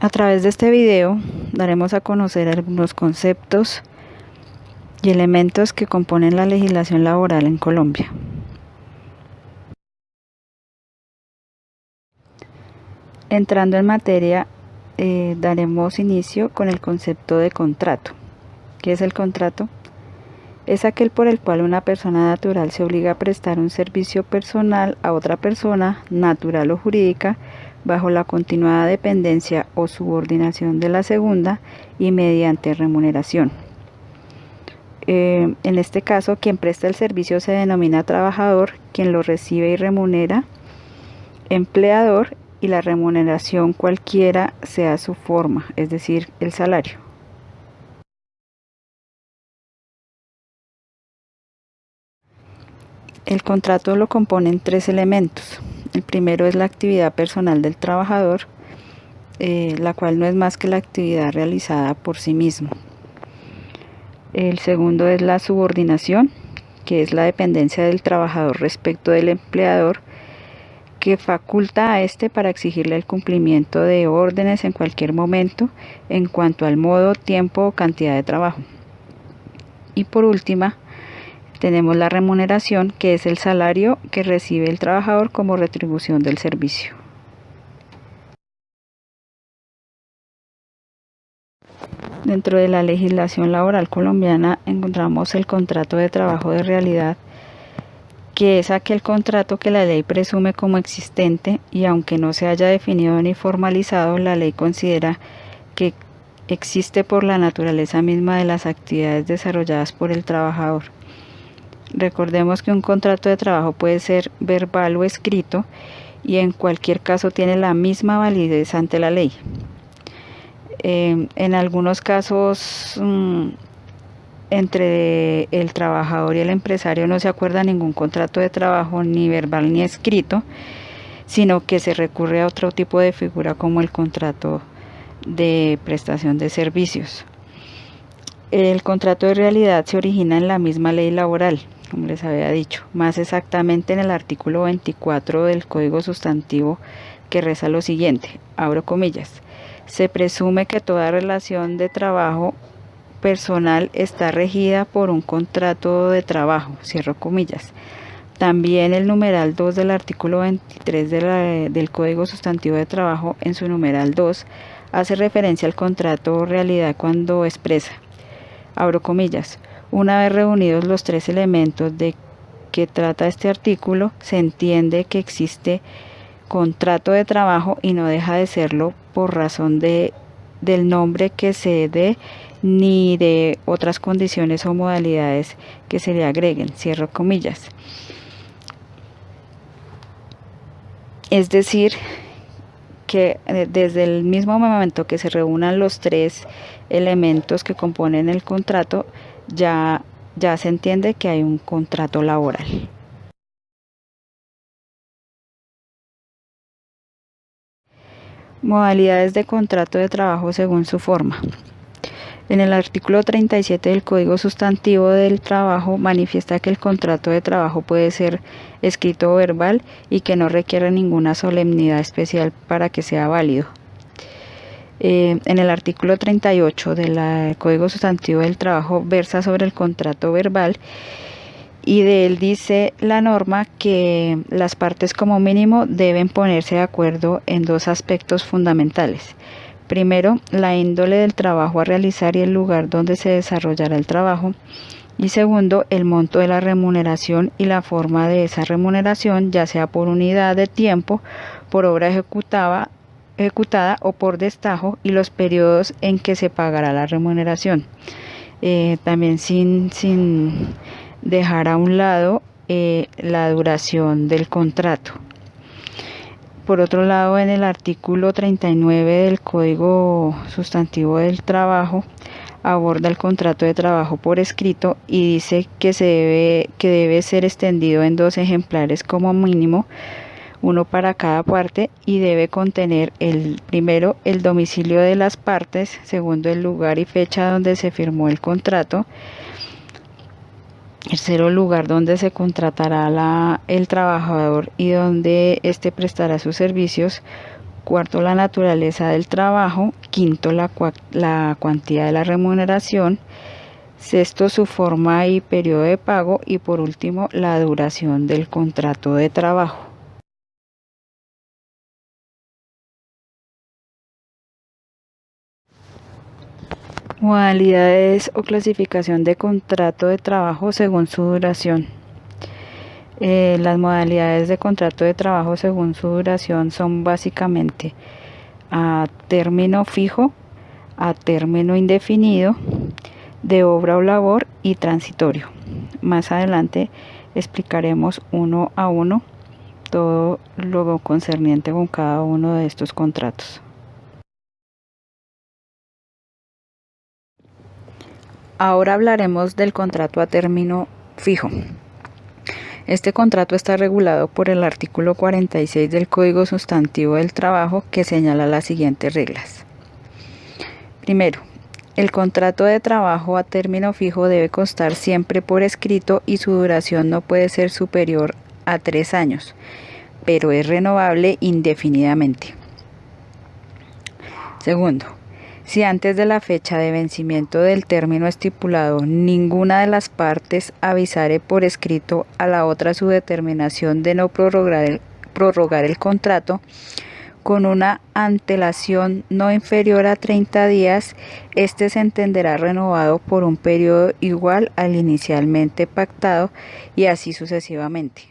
A través de este video daremos a conocer algunos conceptos y elementos que componen la legislación laboral en Colombia. Entrando en materia, daremos inicio con el concepto de contrato. ¿Qué es el contrato? Es aquel por el cual una persona natural se obliga a prestar un servicio personal a otra persona, natural o jurídica, bajo la continuada dependencia o subordinación de la segunda y mediante remuneración. En este caso, quien presta el servicio se denomina trabajador, quien lo recibe y remunera, empleador, y la remuneración cualquiera sea su forma, es decir, el salario. El contrato lo componen tres elementos. El primero es la actividad personal del trabajador, la cual no es más que la actividad realizada por sí mismo. El segundo es la subordinación, que es la dependencia del trabajador respecto del empleador, que faculta a éste para exigirle el cumplimiento de órdenes en cualquier momento en cuanto al modo, tiempo o cantidad de trabajo. Y por última, tenemos la remuneración, que es el salario que recibe el trabajador como retribución del servicio. Dentro de la legislación laboral colombiana encontramos el contrato de trabajo de realidad, que es aquel contrato que la ley presume como existente y aunque no se haya definido ni formalizado, la ley considera que existe por la naturaleza misma de las actividades desarrolladas por el trabajador. Recordemos que un contrato de trabajo puede ser verbal o escrito y en cualquier caso tiene la misma validez ante la ley. En algunos casos entre el trabajador y el empresario no se acuerda ningún contrato de trabajo ni verbal ni escrito, sino que se recurre a otro tipo de figura como el contrato de prestación de servicios. El contrato de realidad se origina en la misma ley laboral, como les había dicho, más exactamente en el artículo 24 del Código Sustantivo, que reza lo siguiente, abro comillas: se presume que toda relación de trabajo personal está regida por un contrato de trabajo, cierro comillas. También el numeral 2 del artículo 23 del Código Sustantivo de Trabajo, en su numeral 2, hace referencia al contrato realidad cuando expresa, abro comillas, una vez reunidos los tres elementos de que trata este artículo, se entiende que existe contrato de trabajo y no deja de serlo por razón del nombre que se dé ni de otras condiciones o modalidades que se le agreguen, cierro comillas. Es decir, que desde el mismo momento que se reúnan los tres elementos que componen el contrato, ya se entiende que hay un contrato laboral. Modalidades de contrato de trabajo según su forma. En el artículo 37 del Código Sustantivo del Trabajo manifiesta que el contrato de trabajo puede ser escrito o verbal y que no requiere ninguna solemnidad especial para que sea válido. En el artículo 38 del Código Sustantivo del Trabajo versa sobre el contrato verbal y de él dice la norma que las partes como mínimo deben ponerse de acuerdo en dos aspectos fundamentales. Primero, la índole del trabajo a realizar y el lugar donde se desarrollará el trabajo. Y segundo, el monto de la remuneración y la forma de esa remuneración, ya sea por unidad de tiempo, por obra ejecutada o por destajo, y los periodos en que se pagará la remuneración. También sin dejar a un lado la duración del contrato. Por otro lado, en el artículo 39 del Código Sustantivo del Trabajo aborda el contrato de trabajo por escrito y dice que debe ser extendido en 2 ejemplares como mínimo, uno para cada parte, y debe contener primero el domicilio de las partes, segundo el lugar y fecha donde se firmó el contrato, tercero, lugar donde se contratará el trabajador y donde éste prestará sus servicios. Cuarto, la naturaleza del trabajo. Quinto, la cuantía de la remuneración. Sexto, su forma y periodo de pago. Y por último, la duración del contrato de trabajo. Modalidades o clasificación de contrato de trabajo según su duración. Las modalidades de contrato de trabajo según su duración son básicamente a término fijo, a término indefinido, de obra o labor y transitorio. Más adelante explicaremos uno a uno todo lo concerniente con cada uno de estos contratos. Ahora hablaremos del contrato a término fijo. Este contrato está regulado por el artículo 46 del Código Sustantivo del Trabajo, que señala las siguientes reglas. Primero, el contrato de trabajo a término fijo debe constar siempre por escrito y su duración no puede ser superior a 3 años, pero es renovable indefinidamente. Segundo, si antes de la fecha de vencimiento del término estipulado ninguna de las partes avisare por escrito a la otra su determinación de no prorrogar el contrato, con una antelación no inferior a 30 días, este se entenderá renovado por un periodo igual al inicialmente pactado y así sucesivamente.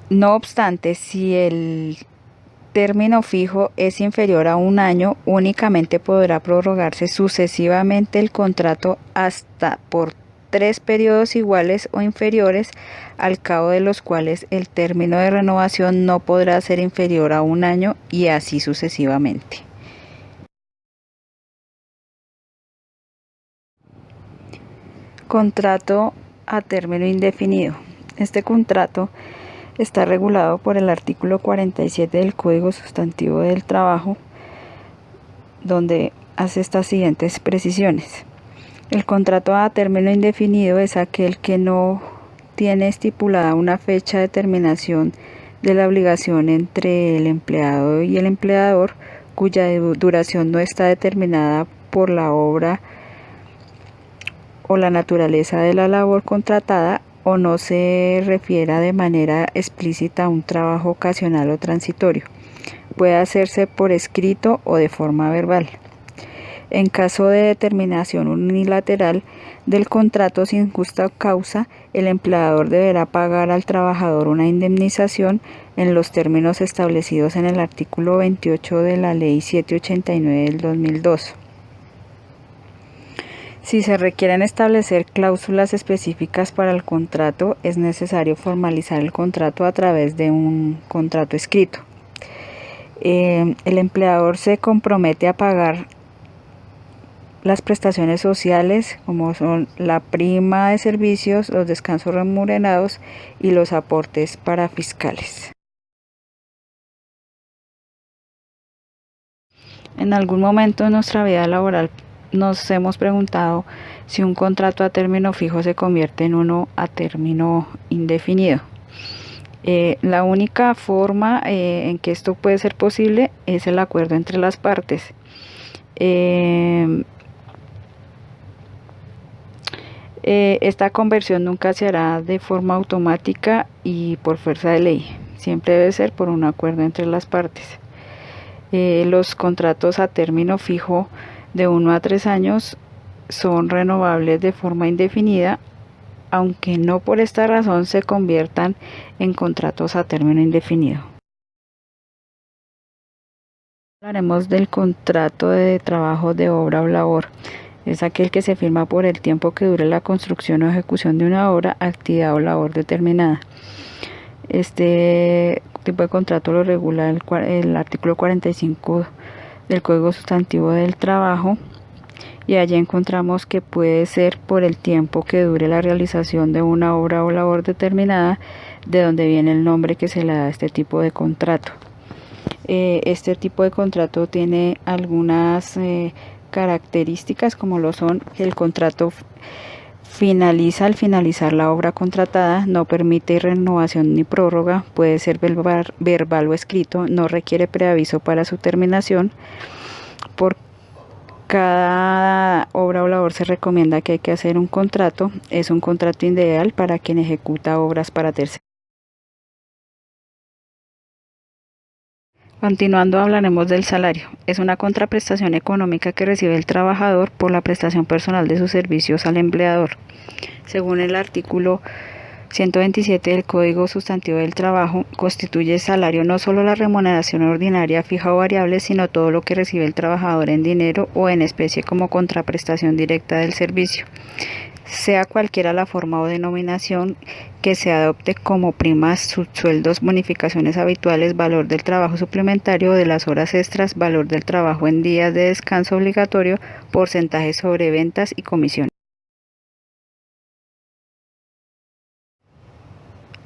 No obstante, si el término fijo es inferior a 1 año, únicamente podrá prorrogarse sucesivamente el contrato hasta por 3 periodos iguales o inferiores, al cabo de los cuales el término de renovación no podrá ser inferior a 1 año y así sucesivamente. Contrato a término indefinido. Este contrato está regulado por el artículo 47 del Código Sustantivo del Trabajo, donde hace estas siguientes precisiones. El contrato a término indefinido es aquel que no tiene estipulada una fecha de terminación de la obligación entre el empleado y el empleador, cuya duración no está determinada por la obra o la naturaleza de la labor contratada, o no se refiera de manera explícita a un trabajo ocasional o transitorio. Puede hacerse por escrito o de forma verbal. En caso de determinación unilateral del contrato sin justa causa, el empleador deberá pagar al trabajador una indemnización en los términos establecidos en el artículo 28 de la Ley 789 del 2002. Si se requieren establecer cláusulas específicas para el contrato, es necesario formalizar el contrato a través de un contrato escrito. El empleador se compromete a pagar las prestaciones sociales, como son la prima de servicios, los descansos remunerados y los aportes para fiscales. En algún momento de nuestra vida laboral nos hemos preguntado si un contrato a término fijo se convierte en uno a término indefinido. La única forma en que esto puede ser posible es el acuerdo entre las partes. Esta conversión nunca se hará de forma automática y por fuerza de ley. Siempre debe ser por un acuerdo entre las partes. Los contratos a término fijo de 1 a 3 años son renovables de forma indefinida, aunque no por esta razón se conviertan en contratos a término indefinido. Hablaremos del contrato de trabajo de obra o labor. Es aquel que se firma por el tiempo que dure la construcción o ejecución de una obra, actividad o labor determinada. Este tipo de contrato lo regula el artículo 45 del Código Sustantivo del Trabajo, y allí encontramos que puede ser por el tiempo que dure la realización de una obra o labor determinada, de donde viene el nombre que se le da a este tipo de contrato. Este tipo de contrato tiene algunas características, como lo son el contrato Al finalizar la obra contratada, no permite renovación ni prórroga, puede ser verbal o escrito, no requiere preaviso para su terminación. Por cada obra o labor se recomienda que hay que hacer un contrato. Es un contrato ideal para quien ejecuta obras para terceros. Continuando, hablaremos del salario. Es una contraprestación económica que recibe el trabajador por la prestación personal de sus servicios al empleador. Según el artículo 127 del Código Sustantivo del Trabajo, constituye salario no solo la remuneración ordinaria fija o variable, sino todo lo que recibe el trabajador en dinero o en especie como contraprestación directa del servicio, sea cualquiera la forma o denominación que se adopte, como primas, subsueldos, bonificaciones habituales, valor del trabajo suplementario o de las horas extras, valor del trabajo en días de descanso obligatorio, porcentajes sobre ventas y comisiones.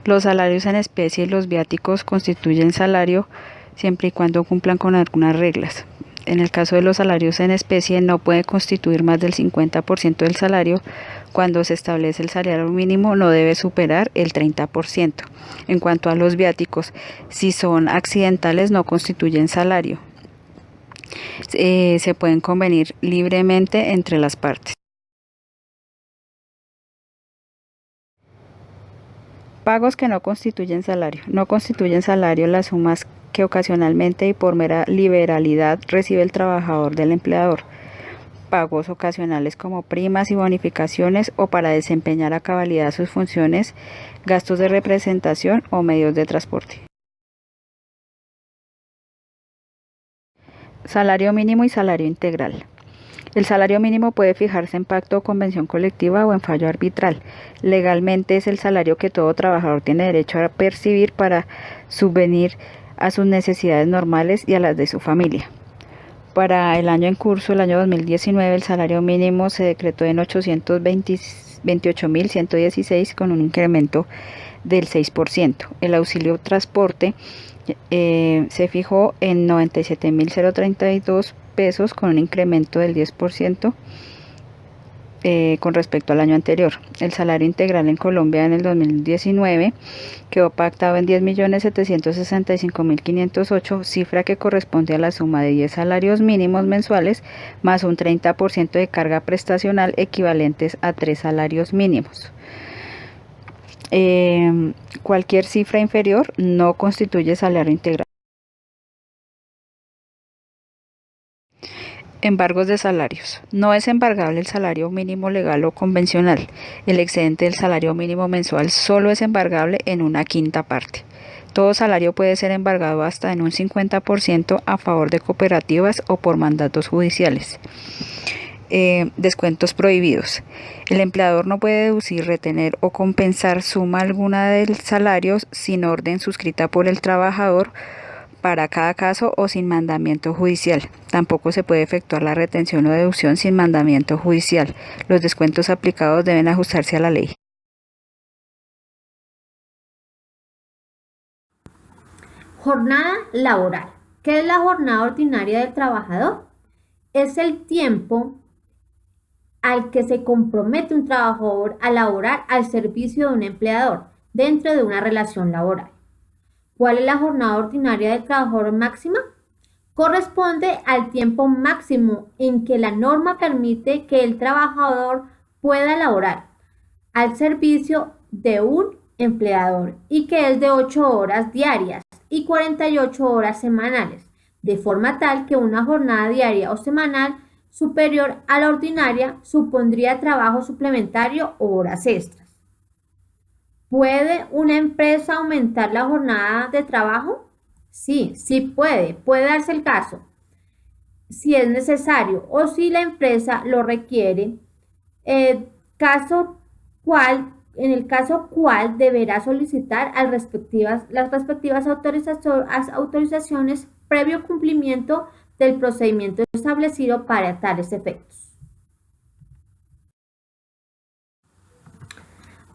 Los salarios en especie y los viáticos constituyen salario siempre y cuando cumplan con algunas reglas. En el caso de los salarios en especie, no puede constituir más del 50% del salario. Cuando se establece el salario mínimo, no debe superar el 30%. En cuanto a los viáticos, si son accidentales, no constituyen salario. Se pueden convenir libremente entre las partes. Pagos que no constituyen salario. No constituyen salario las sumas que ocasionalmente y por mera liberalidad recibe el trabajador del empleador. Pagos ocasionales como primas y bonificaciones o para desempeñar a cabalidad sus funciones, gastos de representación o medios de transporte. Salario mínimo y salario integral. El salario mínimo puede fijarse en pacto o convención colectiva o en fallo arbitral. Legalmente es el salario que todo trabajador tiene derecho a percibir para subvenir a sus necesidades normales y a las de su familia. Para el año en curso, el año 2019, el salario mínimo se decretó en 828.116 con un incremento del 6%. El auxilio transporte se fijó en 97.032 pesos con un incremento del 10% con respecto al año anterior. El salario integral en Colombia en el 2019 quedó pactado en 10.765.508, cifra que corresponde a la suma de 10 salarios mínimos mensuales más un 30% de carga prestacional equivalentes a 3 salarios mínimos. Cualquier cifra inferior no constituye salario integral. Embargos de salarios. No es embargable el salario mínimo legal o convencional. El excedente del salario mínimo mensual solo es embargable en una quinta parte. Todo salario puede ser embargado hasta en un 50% a favor de cooperativas o por mandatos judiciales. Descuentos prohibidos. El empleador no puede deducir, retener o compensar suma alguna del salario sin orden suscrita por el trabajador para cada caso o sin mandamiento judicial. Tampoco se puede efectuar la retención o deducción sin mandamiento judicial. Los descuentos aplicados deben ajustarse a la ley. Jornada laboral. ¿Qué es la jornada ordinaria del trabajador? Es el tiempo al que se compromete un trabajador a laborar al servicio de un empleador dentro de una relación laboral. ¿Cuál es la jornada ordinaria del trabajador máxima? Corresponde al tiempo máximo en que la norma permite que el trabajador pueda laborar al servicio de un empleador y que es de 8 horas diarias y 48 horas semanales, de forma tal que una jornada diaria o semanal superior a la ordinaria supondría trabajo suplementario o horas extras. ¿Puede una empresa aumentar la jornada de trabajo? Sí, sí puede darse el caso, si es necesario o si la empresa lo requiere, en el caso cual deberá solicitar las respectivas autorizaciones previo cumplimiento del procedimiento establecido para tales efectos.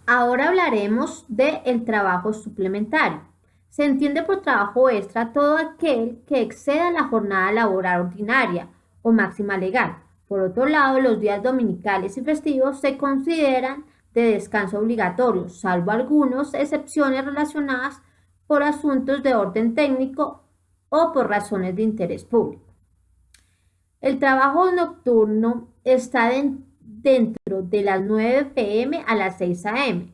Ahora hablaremos del trabajo suplementario. Se entiende por trabajo extra todo aquel que exceda la jornada laboral ordinaria o máxima legal, Por otro lado, los días dominicales y festivos se consideran de descanso obligatorio, salvo algunas excepciones relacionadas por asuntos de orden técnico o por razones de interés público. El trabajo nocturno está dentro de las 9 p.m. a las 6 a.m.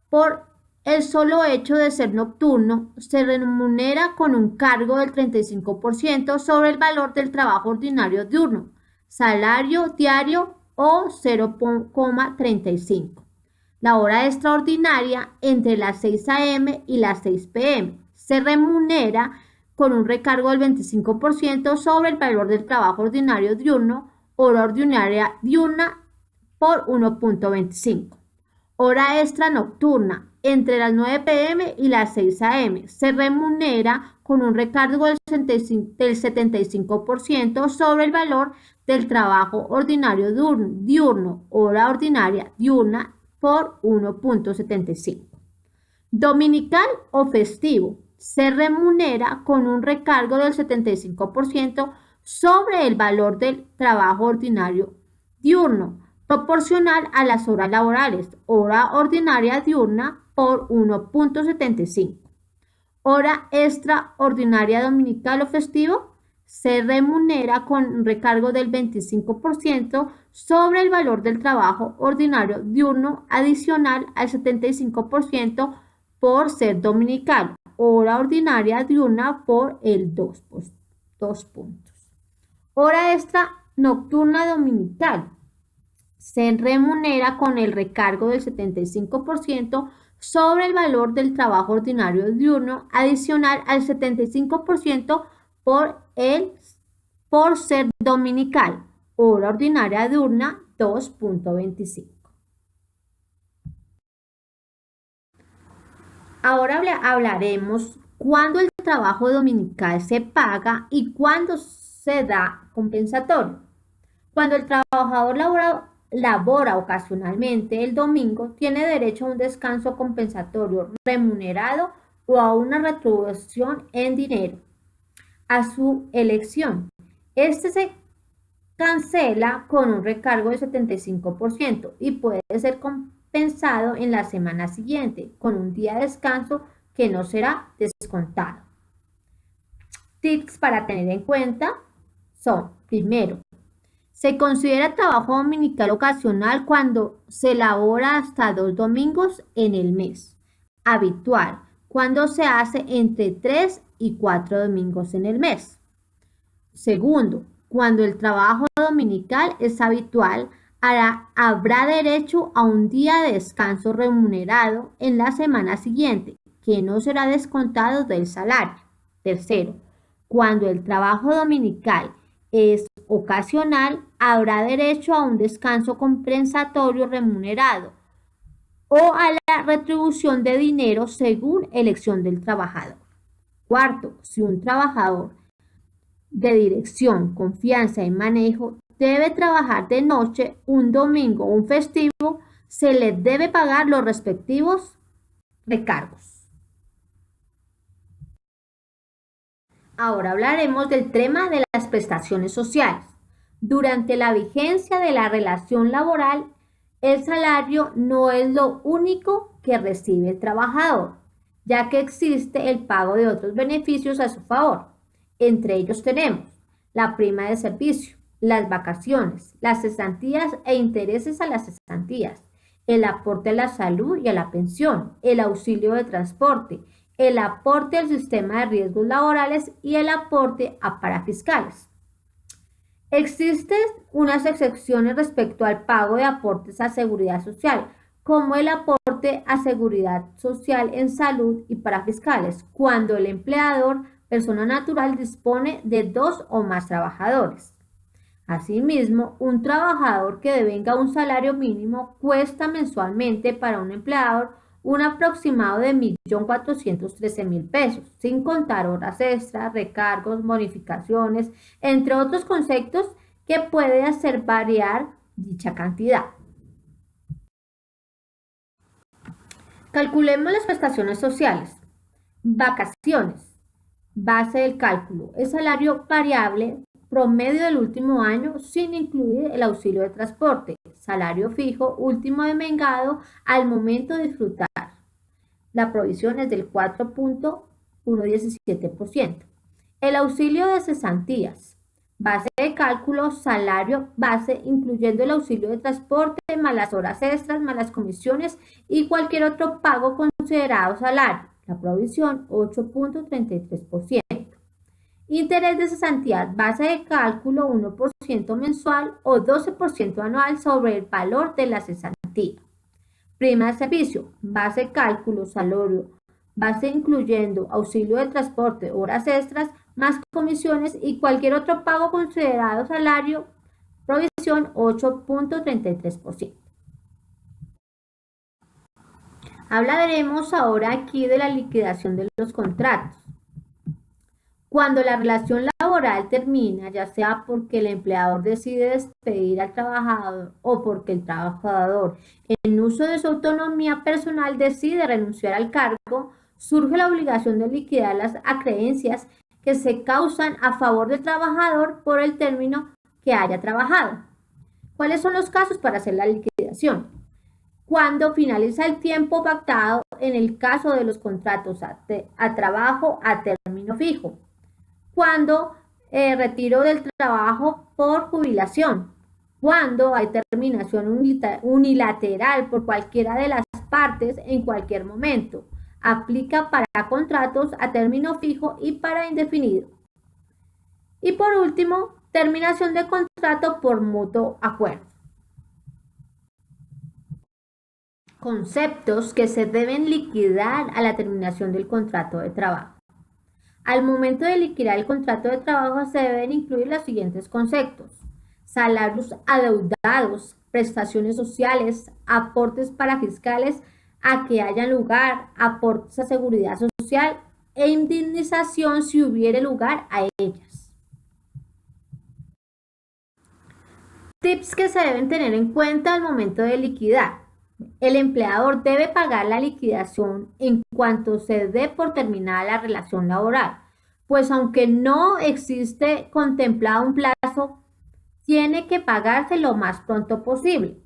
Por el solo hecho de ser nocturno, se remunera con un cargo del 35% sobre el valor del trabajo ordinario diurno, salario diario o 0,35. La hora extraordinaria entre las 6 a.m. y las 6 p.m. se remunera con un recargo del 25% sobre el valor del trabajo ordinario diurno, hora ordinaria diurna por 1,25. Hora extra nocturna entre las 9 p.m. y las 6 a.m. se remunera con un recargo del 75% sobre el valor del trabajo ordinario diurno, hora ordinaria diurna por 1,75. Dominical o festivo se remunera con un recargo del 75% sobre el valor del trabajo ordinario diurno, proporcional a las horas laborales, hora ordinaria diurna por 1,75. Hora extraordinaria dominical o festivo se remunera con un recargo del 25% sobre el valor del trabajo ordinario diurno adicional al 75% por ser dominical, hora ordinaria diurna por el 2 puntos. Hora extra nocturna dominical se remunera con el recargo del 75% sobre el valor del trabajo ordinario diurno adicional al 75% por ser dominical, hora ordinaria diurna 2,25. Ahora hablaremos cuándo el trabajo dominical se paga y cuándo se da compensatorio. Cuando el trabajador labora ocasionalmente el domingo, tiene derecho a un descanso compensatorio remunerado o a una retribución en dinero, a su elección. Este se cancela con un recargo del 75% y puede ser compensado en la semana siguiente con un día de descanso que no será descontado. Tips para tener en cuenta son: primero, se considera trabajo dominical ocasional cuando se labora hasta 2 domingos en el mes. Habitual, cuando se hace entre 3 y 4 domingos en el mes. Segundo, cuando el trabajo dominical es habitual, habrá derecho a un día de descanso remunerado en la semana siguiente, que no será descontado del salario. Tercero, cuando el trabajo dominical es ocasional, habrá derecho a un descanso compensatorio remunerado o a la retribución de dinero según elección del trabajador. Cuarto, si un trabajador de dirección, confianza y manejo debe trabajar de noche, un domingo o un festivo, se le debe pagar los respectivos recargos. Ahora hablaremos del tema de las prestaciones sociales. Durante la vigencia de la relación laboral, el salario no es lo único que recibe el trabajador, ya que existe el pago de otros beneficios a su favor. Entre ellos tenemos la prima de servicio, las vacaciones, las cesantías e intereses a las cesantías, el aporte a la salud y a la pensión, el auxilio de transporte, el aporte al sistema de riesgos laborales y el aporte a parafiscales. Existen unas excepciones respecto al pago de aportes a seguridad social, como el aporte a seguridad social en salud y parafiscales, cuando el empleador, persona natural, dispone de 2 o más trabajadores. Asimismo, un trabajador que devenga un salario mínimo cuesta mensualmente para un empleador un aproximado de 1.413.000 pesos, sin contar horas extras, recargos, bonificaciones, entre otros conceptos que puede hacer variar dicha cantidad. Calculemos las prestaciones sociales. Vacaciones. Base del cálculo. El salario variable promedio del último año sin incluir el auxilio de transporte, salario fijo, último demengado al momento de disfrutar. La provisión es del 4.117%. El auxilio de cesantías, base de cálculo, salario base, incluyendo el auxilio de transporte, más las horas extras, más las comisiones y cualquier otro pago considerado salario. La provisión 8.33%. Interés de cesantía, base de cálculo 1% mensual o 12% anual sobre el valor de la cesantía. Prima de servicio, base de cálculo, salario, base incluyendo auxilio de transporte, horas extras, más comisiones y cualquier otro pago considerado salario, provisión 8.33%. Hablaremos ahora aquí de la liquidación de los contratos. Cuando la relación laboral termina, ya sea porque el empleador decide despedir al trabajador o porque el trabajador, en uso de su autonomía personal, decide renunciar al cargo, surge la obligación de liquidar las acreencias que se causan a favor del trabajador por el término que haya trabajado. ¿Cuáles son los casos para hacer la liquidación? Cuando finaliza el tiempo pactado en el caso de los contratos a trabajo a término fijo. Cuando retiro del trabajo por jubilación. Cuando hay terminación unilateral por cualquiera de las partes en cualquier momento. Aplica para contratos a término fijo y para indefinido. Y por último, terminación de contrato por mutuo acuerdo. Conceptos que se deben liquidar a la terminación del contrato de trabajo. Al momento de liquidar el contrato de trabajo se deben incluir los siguientes conceptos: salarios adeudados, prestaciones sociales, aportes para fiscales a que haya lugar, aportes a seguridad social e indemnización si hubiere lugar a ellas. Tips que se deben tener en cuenta al momento de liquidar. El empleador debe pagar la liquidación en cuanto se dé por terminada la relación laboral, pues aunque no existe contemplado un plazo, tiene que pagarse lo más pronto posible.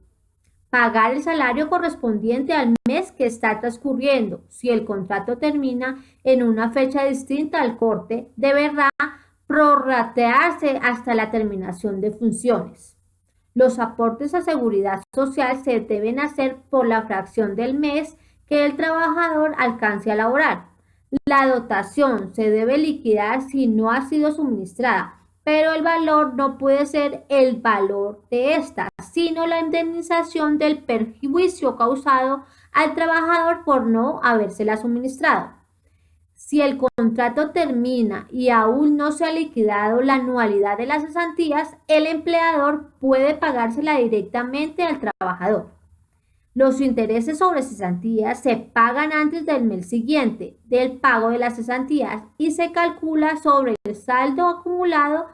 Pagar el salario correspondiente al mes que está transcurriendo. Si el contrato termina en una fecha distinta al corte, deberá prorratearse hasta la terminación de funciones. Los aportes a seguridad social se deben hacer por la fracción del mes que el trabajador alcance a laborar. La dotación se debe liquidar si no ha sido suministrada, pero el valor no puede ser el valor de esta, sino la indemnización del perjuicio causado al trabajador por no habérsela suministrado. Si el contrato termina y aún no se ha liquidado la anualidad de las cesantías, el empleador puede pagársela directamente al trabajador. Los intereses sobre cesantías se pagan antes del mes siguiente del pago de las cesantías y se calcula sobre el saldo acumulado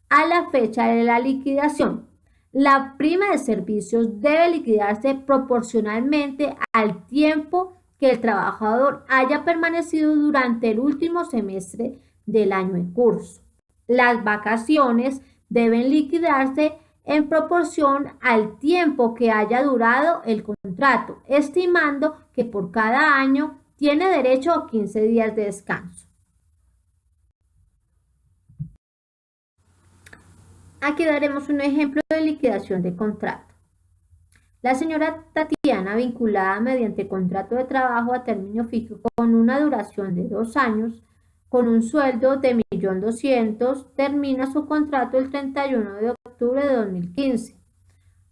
a la fecha de la liquidación. La prima de servicios debe liquidarse proporcionalmente al tiempo que el trabajador haya permanecido durante el último semestre del año en curso. Las vacaciones deben liquidarse en proporción al tiempo que haya durado el contrato, estimando que por cada año tiene derecho a 15 días de descanso. Aquí daremos un ejemplo de liquidación de contrato. La señora Tatiana, vinculada mediante contrato de trabajo a término fijo con una duración de 2 años, con un sueldo de 1.200.000, termina su contrato el 31 de octubre de 2015.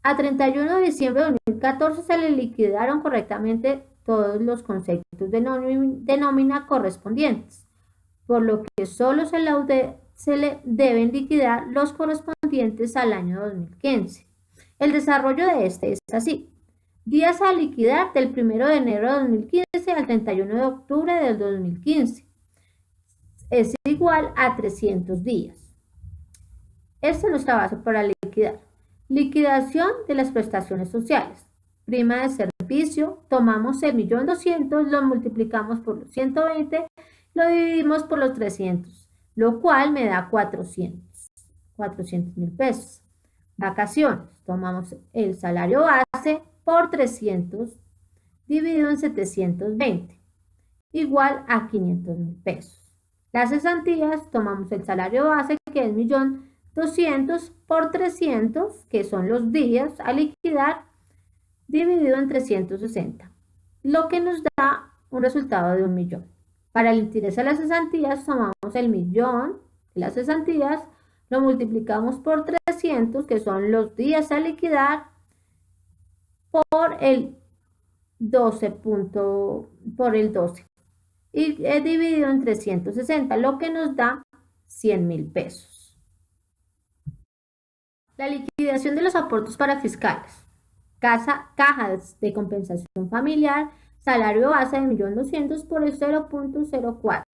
A 31 de diciembre de 2014 se le liquidaron correctamente todos los conceptos de nómina correspondientes, por lo que solo se le deben liquidar los correspondientes al año 2015. El desarrollo de este es así: días a liquidar del 1 de enero de 2015 al 31 de octubre del 2015 es igual a 300 días. Esta es nuestra base para liquidar. Liquidación de las prestaciones sociales. Prima de servicio, tomamos el 1.200.000, lo multiplicamos por los 120, lo dividimos por los 300, lo cual me da 400. 400.000 pesos. Vacaciones, tomamos el salario base por 300 dividido en 720, igual a 500.000 pesos. Las cesantías, tomamos el salario base, que es 1.200.000 por 300, que son los días a liquidar, dividido en 360, lo que nos da un resultado de 1.000.000. Para el interés a las cesantías, tomamos el 1.000.000 de las cesantías, lo multiplicamos por 300, que son los días a liquidar, por el 12, y dividido en 360, lo que nos da 100.000 pesos. La liquidación de los aportes para fiscales. Cajas de compensación familiar, salario base de 1.200.000 por el 0.04,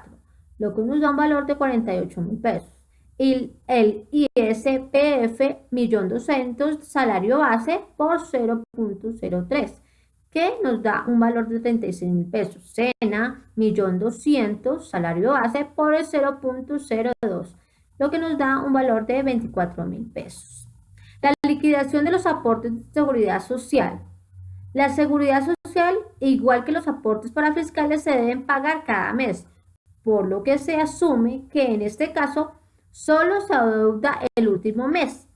lo que nos da un valor de 48.000 pesos. Y el ISPF 1.200.000, salario base por 0.03, que nos da un valor de 36.000 pesos. SENA 1.200.000, salario base por el 0.02, lo que nos da un valor de 24.000 pesos. La liquidación de los aportes de seguridad social. La seguridad social, igual que los aportes para fiscales, se deben pagar cada mes, por lo que se asume que en este caso solo se adeuda el último mes.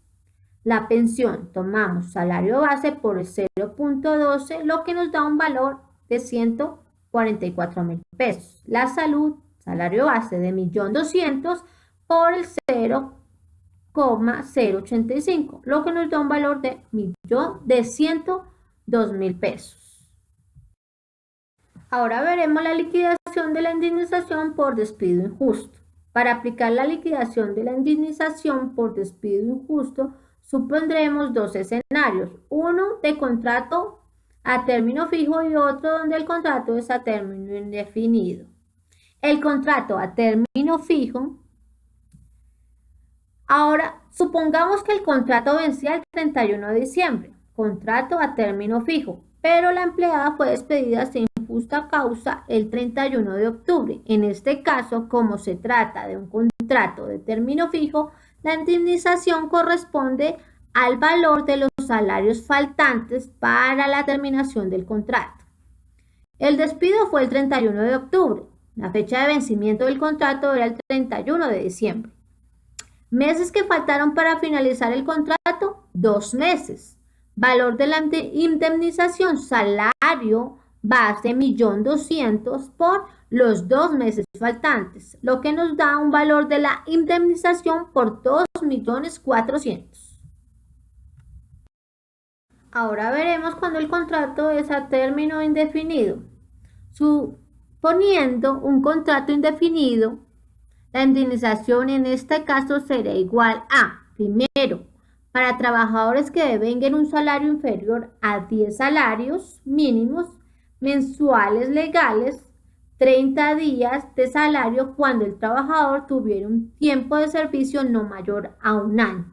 La pensión, tomamos salario base por el 0.12, lo que nos da un valor de 144.000 pesos. La salud, salario base de 1.200.000 por el 0.085, lo que nos da un valor de 102.000 pesos. Ahora veremos la liquidación de la indemnización por despido injusto. Para aplicar la liquidación de la indemnización por despido injusto, supondremos dos escenarios, uno de contrato a término fijo y otro donde el contrato es a término indefinido. El contrato a término fijo. Ahora, supongamos que el contrato vencía el 31 de diciembre, contrato a término fijo, pero la empleada fue despedida sin justa causa el 31 de octubre. En este caso, como se trata de un contrato de término fijo, la indemnización corresponde al valor de los salarios faltantes para la terminación del contrato. El despido fue el 31 de octubre. La fecha de vencimiento del contrato era el 31 de diciembre. Meses que faltaron para finalizar el contrato, 2 meses. Valor de la indemnización, salario base 1.200.000 por los 2 meses faltantes, lo que nos da un valor de la indemnización por 2.400.000. Ahora veremos cuando el contrato es a término indefinido. Suponiendo un contrato indefinido, la indemnización en este caso será igual a, primero, para trabajadores que devenguen un salario inferior a 10 salarios mínimos mensuales legales, 30 días de salario cuando el trabajador tuviera un tiempo de servicio no mayor a 1 año.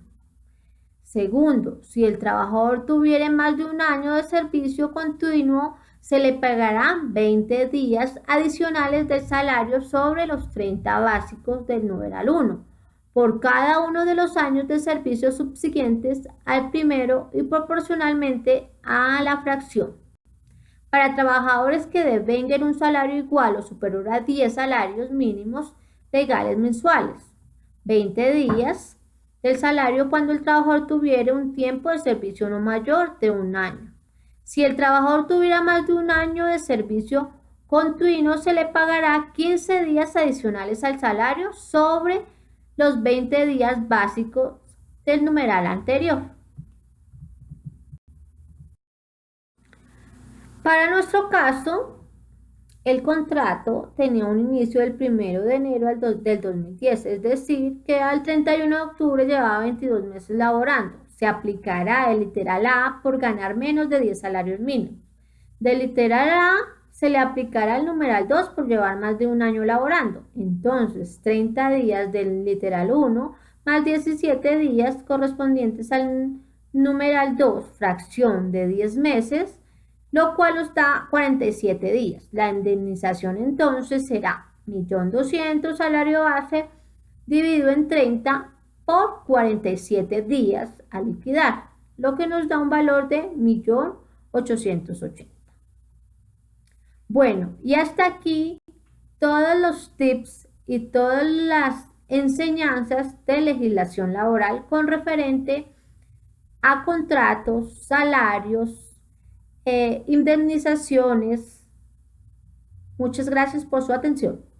Segundo, si el trabajador tuviera más de 1 año de servicio continuo, se le pagarán 20 días adicionales del salario sobre los 30 básicos del numeral 1, por cada uno de los años de servicio subsiguientes al primero y proporcionalmente a la fracción. Para trabajadores que devenguen un salario igual o superior a 10 salarios mínimos legales mensuales, 20 días del salario cuando el trabajador tuviera un tiempo de servicio no mayor de 1 año. Si el trabajador tuviera más de 1 año de servicio continuo, se le pagará 15 días adicionales al salario sobre los 20 días básicos del numeral anterior. Para nuestro caso, el contrato tenía un inicio del 1 de enero del 2010, es decir, que al 31 de octubre llevaba 22 meses laborando. Se aplicará el literal A por ganar menos de 10 salarios mínimos. Del literal A se le aplicará el numeral 2 por llevar más de 1 año laborando. Entonces, 30 días del literal 1 más 17 días correspondientes al numeral 2, fracción de 10 meses, lo cual nos da 47 días. La indemnización entonces será 1.200.000 salario base dividido en 30 por 47 días a liquidar, lo que nos da un valor de 1.880.000. Bueno, y hasta aquí todos los tips y todas las enseñanzas de legislación laboral con referente a contratos, salarios, indemnizaciones. Muchas gracias por su atención.